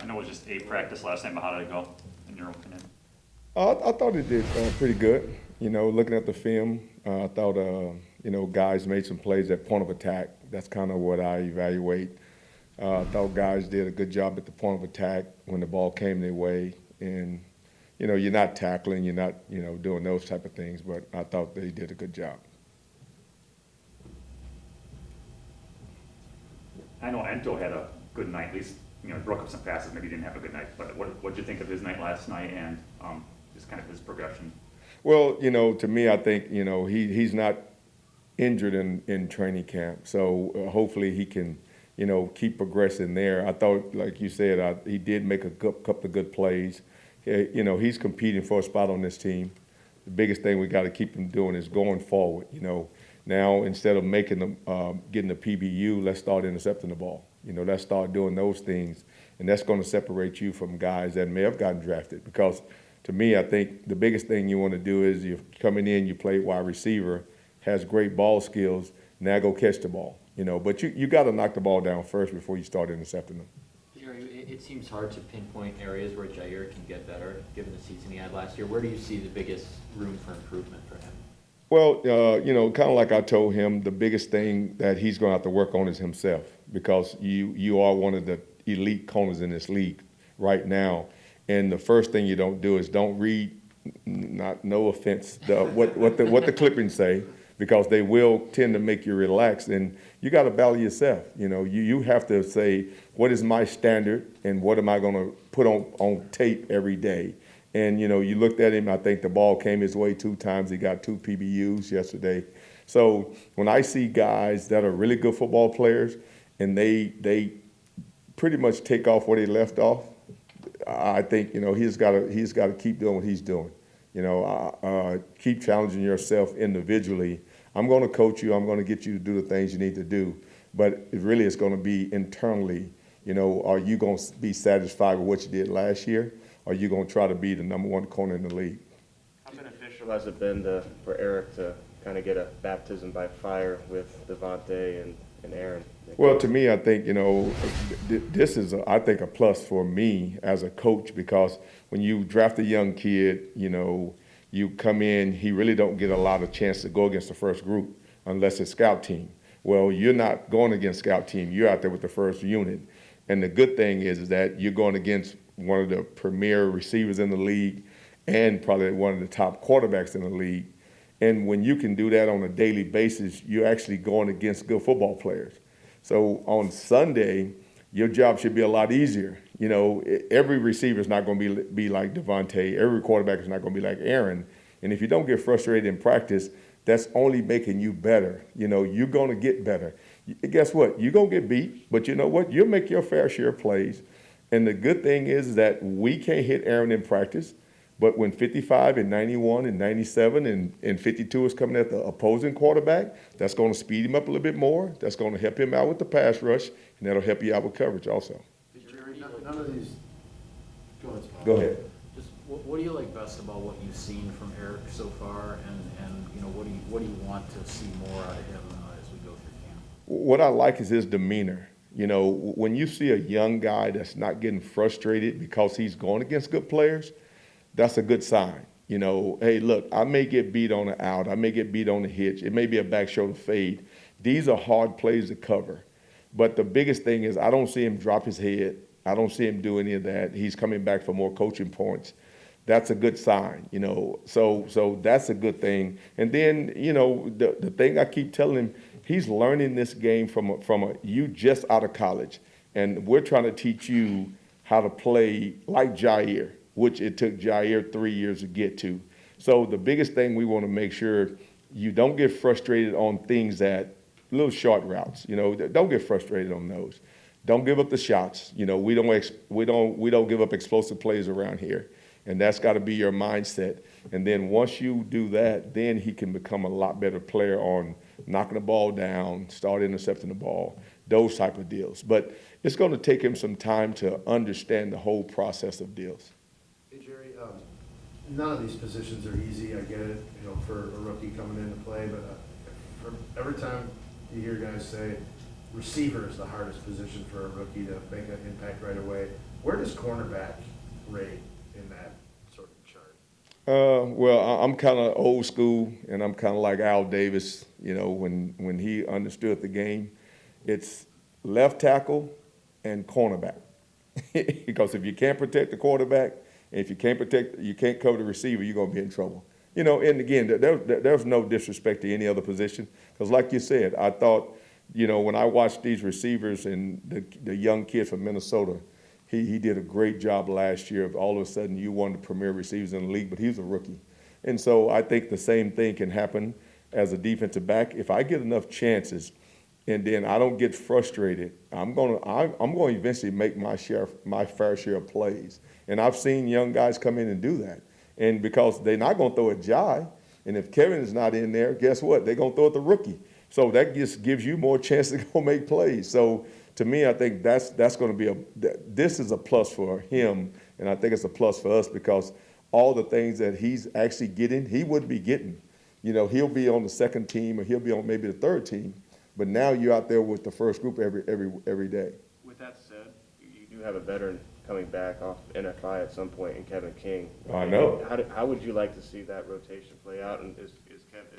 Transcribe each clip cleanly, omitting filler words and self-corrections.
know it was just a practice last night, but how did it go, in your opinion? I thought it did pretty good. Looking at the film, I thought, guys made some plays at point of attack. That's kind of what I evaluate. I thought guys did a good job at the point of attack when the ball came their way. And, you're not tackling, you're not, doing those type of things, but I thought they did a good job. I know Ento had a good night, at least, broke up some passes, maybe he didn't have a good night, but what did you think of his night last night and just kind of his progression? Well, to me, I think, he's not injured in training camp. So hopefully he can, keep progressing there. I thought, like you said, he did make a couple of good plays. He's competing for a spot on this team. The biggest thing we got to keep him doing is going forward. Now instead of making them getting the PBU, let's start intercepting the ball. Let's start doing those things, and that's going to separate you from guys that may have gotten drafted. Because to me, I think the biggest thing you want to do is you're coming in, you play wide receiver, has great ball skills. Now go catch the ball. But you got to knock the ball down first before you start intercepting them. It seems hard to pinpoint areas where Jair can get better, given the season he had last year. Where do you see the biggest room for improvement for him? Well, kind of like I told him, the biggest thing that he's going to have to work on is himself, because you are one of the elite corners in this league right now. And the first thing you don't do is don't read, no offense, what the clippings say, because they will tend to make you relax. And you got to battle yourself. You have to say, what is my standard and what am I going to put on tape every day? And, you looked at him, I think the ball came his way 2 times. He got 2 PBUs yesterday. So when I see guys that are really good football players and they pretty much take off where they left off, I think, he's got to keep doing what he's doing. Keep challenging yourself individually. I'm going to coach you. I'm going to get you to do the things you need to do. But it really is going to be internally, are you going to be satisfied with what you did last year? Or are you going to try to be the #1 corner in the league? How beneficial has it been for Eric to kind of get a baptism by fire with Davante and Aaron? Well, to me, I think, this is, I think, a plus for me as a coach, because when you draft a young kid, you come in, he really don't get a lot of chance to go against the first group unless it's scout team. Well, you're not going against scout team. You're out there with the first unit. And the good thing is that you're going against one of the premier receivers in the league and probably one of the top quarterbacks in the league. And when you can do that on a daily basis, you're actually going against good football players. So on Sunday, your job should be a lot easier. Every receiver is not going to be like Davante. Every quarterback is not going to be like Aaron. And if you don't get frustrated in practice, that's only making you better. You're going to get better. Guess what? You're going to get beat, but you know what? You'll make your fair share of plays. And the good thing is that we can't hit Aaron in practice, but when 55 and 91 and 97 and 52 is coming at the opposing quarterback, that's going to speed him up a little bit more. That's going to help him out with the pass rush, and that'll help you out with coverage also. None of these. Go ahead, Spot. Go ahead. Just what do you like best about what you've seen from Eric so far, and what do you want to see more out of him as we go through camp? What I like is his demeanor. When you see a young guy that's not getting frustrated because he's going against good players, that's a good sign. Hey, look, I may get beat on the out. I may get beat on the hitch. It may be a back shoulder fade. These are hard plays to cover. But the biggest thing is I don't see him drop his head. I don't see him do any of that. He's coming back for more coaching points. That's a good sign, So that's a good thing. And then, the thing I keep telling him, he's learning this game from you just out of college. And we're trying to teach you how to play like Jair, which it took Jair 3 years to get to. So the biggest thing we want to make sure you don't get frustrated on things that little short routes. Don't get frustrated on those. Don't give up the shots. We don't give up explosive plays around here. And that's got to be your mindset. And then once you do that, then he can become a lot better player on knocking the ball down, start intercepting the ball, those type of deals. But it's going to take him some time to understand the whole process of deals. Hey, Jerry, none of these positions are easy. I get it, for a rookie coming in to play. But every time you hear guys say receiver is the hardest position for a rookie to make an impact right away, Where does cornerback rate in that sort of chart? Well, I'm kind of old school, and I'm kind of like Al Davis. You know, when he understood the game, it's left tackle and cornerback. Because if you can't protect the quarterback, and if you can't cover the receiver, you're gonna be in trouble. You know, and again, there's no disrespect to any other position, because like you said, I thought, you know, when I watched these receivers and the young kid from Minnesota, he did a great job last year. Of all of a sudden, you one of the premier receivers in the league, but he's a rookie. And so I think the same thing can happen as a defensive back. If I get enough chances and then I don't get frustrated, I'm going to eventually make my fair share of plays. And I've seen young guys come in and do that. And because they're not going to throw at Jai, and if Kevin is not in there, guess what? They're going to throw at the rookie. So that just gives you more chance to go make plays. So to me, I think that's going to be this is a plus for him, and I think it's a plus for us, because all the things that he's actually getting, he wouldn't be getting. You know, he'll be on the second team, or he'll be on maybe the third team, but now you're out there with the first group every day. With that said, you do have a veteran coming back off NFI at some point in Kevin King. I know. How would you like to see that rotation play out? And is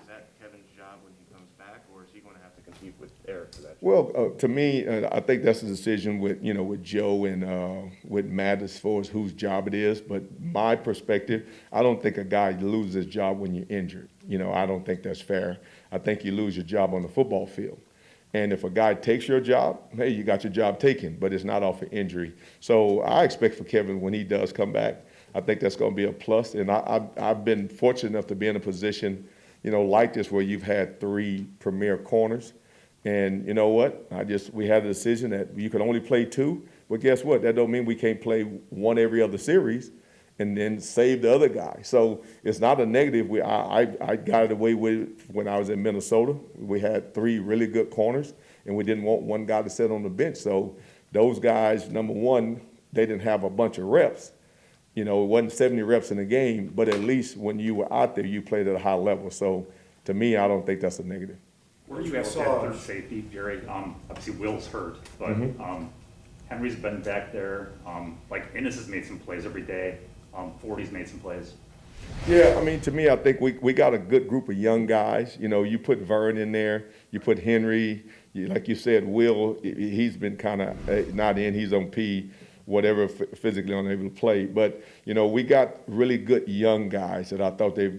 that Kevin's job when he comes back, or is he going to have to compete with Eric for that job? Well, to me, I think that's a decision with Joe and with Matt as far as whose job it is. But my perspective, I don't think a guy loses his job when you're injured. You know, I don't think that's fair. I think you lose your job on the football field. And if a guy takes your job, hey, you got your job taken, but it's not off of injury. So I expect for Kevin, when he does come back, I think that's going to be a plus. And I've been fortunate enough to be in a position, you know, like this, where you've had 3 premier corners. And you know what? We had a decision that you can only play 2. But guess what? That don't mean we can't play 1 every other series and then save the other guy. So it's not a negative. I got it away with it when I was in Minnesota. We had 3 really good corners, and we didn't want one guy to sit on the bench. So those guys, number one, they didn't have a bunch of reps. You know, it wasn't 70 reps in a game, but at least when you were out there, you played at a high level. So to me, I don't think that's a negative. Where are you at with that third safety, Jerry? Obviously, Will's hurt, but Henry's been back there. Like Ennis has made some plays every day. 40's made some plays. Yeah, I mean, to me, I think we got a good group of young guys. You know, you put Vern in there, you put Henry, like you said, Will, he's been kind of not in, he's on P, whatever, physically unable to play. But, you know, we got really good young guys that I thought they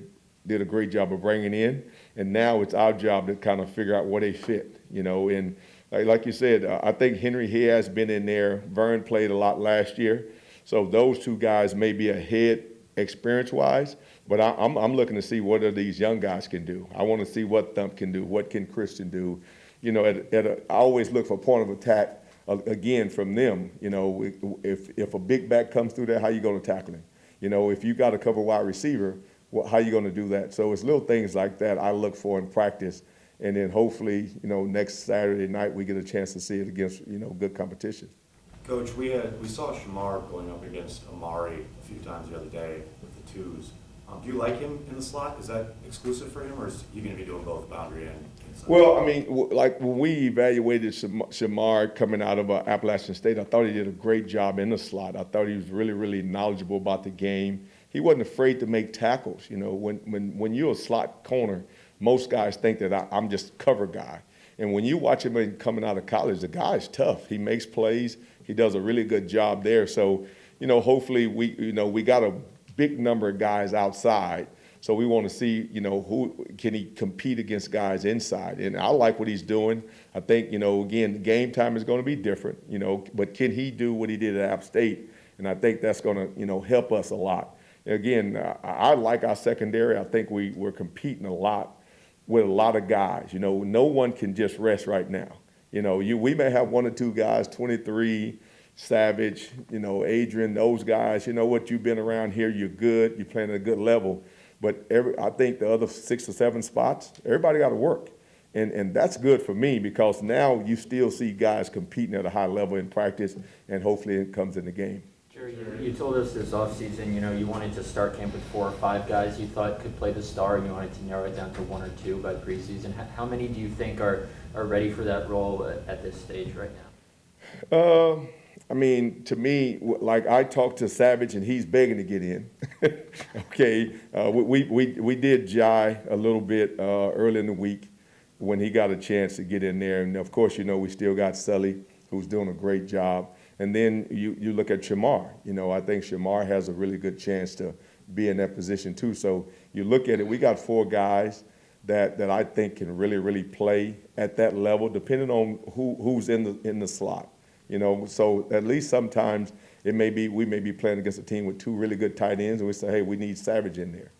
did a great job of bringing in. And now it's our job to kind of figure out where they fit, you know. And like you said, I think Henry, he has been in there. Vern played a lot last year. So those 2 guys may be ahead experience-wise, but I'm looking to see what are these young guys can do. I want to see what Thump can do, what can Christian do. You know, I always look for a point of attack, again, from them. You know, if a big back comes through there, how you going to tackle him? You know, if you got to cover wide receiver, how you going to do that? So it's little things like that I look for in practice, and then hopefully, you know, next Saturday night we get a chance to see it against, you know, good competition. Coach, we saw Shamar going up against Amari a few times the other day with the 2s. Do you like him in the slot? Is that exclusive for him, or is he going to be doing both boundary and inside? Well, I mean, like when we evaluated Shamar coming out of Appalachian State, I thought he did a great job in the slot. I thought he was really, really knowledgeable about the game. He wasn't afraid to make tackles. You know, when you're a slot corner, most guys think that I'm just a cover guy. And when you watch him coming out of college, the guy's tough. He makes plays. He does a really good job there. So, you know, hopefully we got a big number of guys outside. So we want to see, you know, who can he compete against guys inside. And I like what he's doing. I think, you know, again, the game time is going to be different, you know, but can he do what he did at App State? And I think that's going to, you know, help us a lot. Again, I like our secondary. I think we're competing a lot with a lot of guys. You know, no one can just rest right now. You know, we may have 1 or 2 guys, 23, Savage, you know, Adrian, those guys. You know what, you've been around here, you're good, you're playing at a good level. But I think the other 6 or 7 spots, everybody got to work. And that's good for me, because now you still see guys competing at a high level in practice, and hopefully it comes in the game. Jerry, you told us this offseason, you know, you wanted to start camp with 4 or 5 guys you thought could play the star, and you wanted to narrow it down to 1 or 2 by preseason. How many do you think are ready for that role at this stage right now? I mean, to me, like I talked to Savage and he's begging to get in. Okay, we did Jai a little bit early in the week when he got a chance to get in there. And of course, you know, we still got Sully, who's doing a great job. And then you look at Shamar. You know, I think Shamar has a really good chance to be in that position too. So you look at it, we got 4 guys that I think can really play at that level, depending on who's in the slot. You know, so at least sometimes we may be playing against a team with 2 really good tight ends, and we say, hey, we need Savage in there.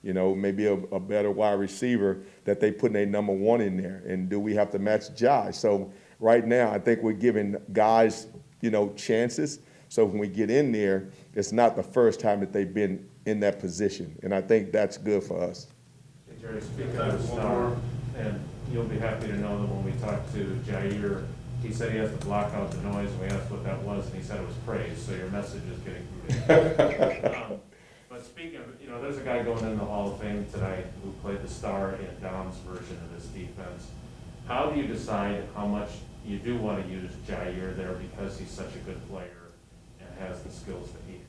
You know, maybe a better wide receiver that they put in a number 1 in there. And do we have to match Jai? So right now, I think we're giving guys, you know, chances. So when we get in there, it's not the first time that they've been in that position. And I think that's good for us. Hey, Jerry, speaking of the star, and you'll be happy to know that when we talked to Jair, he said he has to block out the noise, and we asked what that was, and he said it was praise, so your message is getting through. But speaking of, you know, there's a guy going in the Hall of Fame tonight who played the star in Dom's version of this defense. How do you decide how much you do want to use Jair there because he's such a good player and has the skills that he has?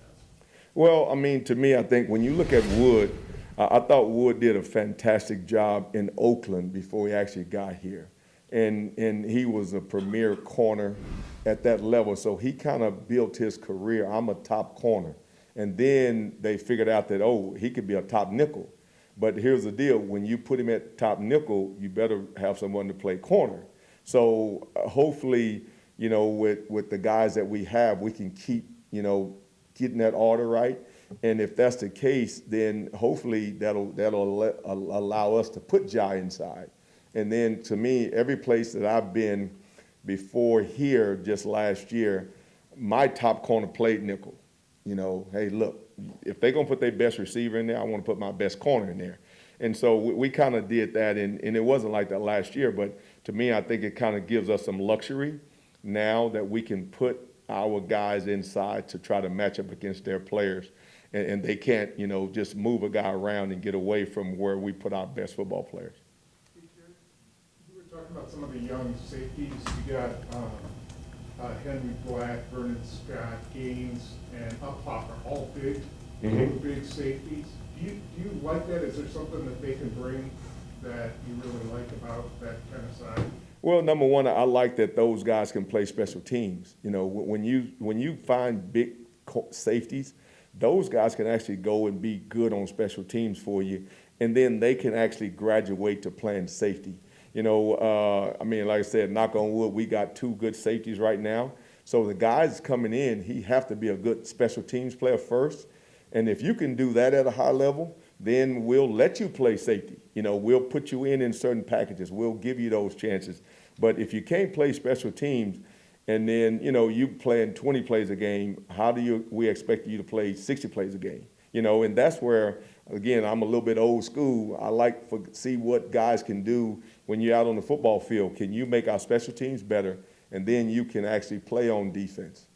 Well, I mean, to me, I think when you look at Wood, I thought Wood did a fantastic job in Oakland before he actually got here. And he was a premier corner at that level. So he kind of built his career. I'm a top corner. And then they figured out that, oh, he could be a top nickel. But here's the deal. When you put him at top nickel, you better have someone to play corner. So hopefully, you know, with the guys that we have, we can keep, you know, getting that order right. And if that's the case, then hopefully that'll allow us to put Jai inside. And then to me, every place that I've been before here just last year, my top corner played nickel. You know, hey, look, if they're going to put their best receiver in there, I want to put my best corner in there. And so we kind of did that, and it wasn't like that last year, but to me, I think it kind of gives us some luxury now that we can put our guys inside to try to match up against their players. And they can't, you know, just move a guy around and get away from where we put our best football players. You were talking about some of the young safeties. You got Henry Black, Vernon Scott, Gaines, and Uphopper, all big, big safeties. Do you like that? Is there something that they can bring that you really like about that kind of side? Well, number one, I like that those guys can play special teams. You know, when you find big safeties, those guys can actually go and be good on special teams for you, and then they can actually graduate to playing safety. You know, I mean, like I said, knock on wood, we got 2 good safeties right now. So the guys coming in, he have to be a good special teams player first. And if you can do that at a high level, then we'll let you play safety. You know, we'll put you in certain packages. We'll give you those chances. But if you can't play special teams, and then, you know, you playing 20 plays a game, how do we expect you to play 60 plays a game? You know, and that's where, again, I'm a little bit old school. I like to see what guys can do when you're out on the football field. Can you make our special teams better? And then you can actually play on defense.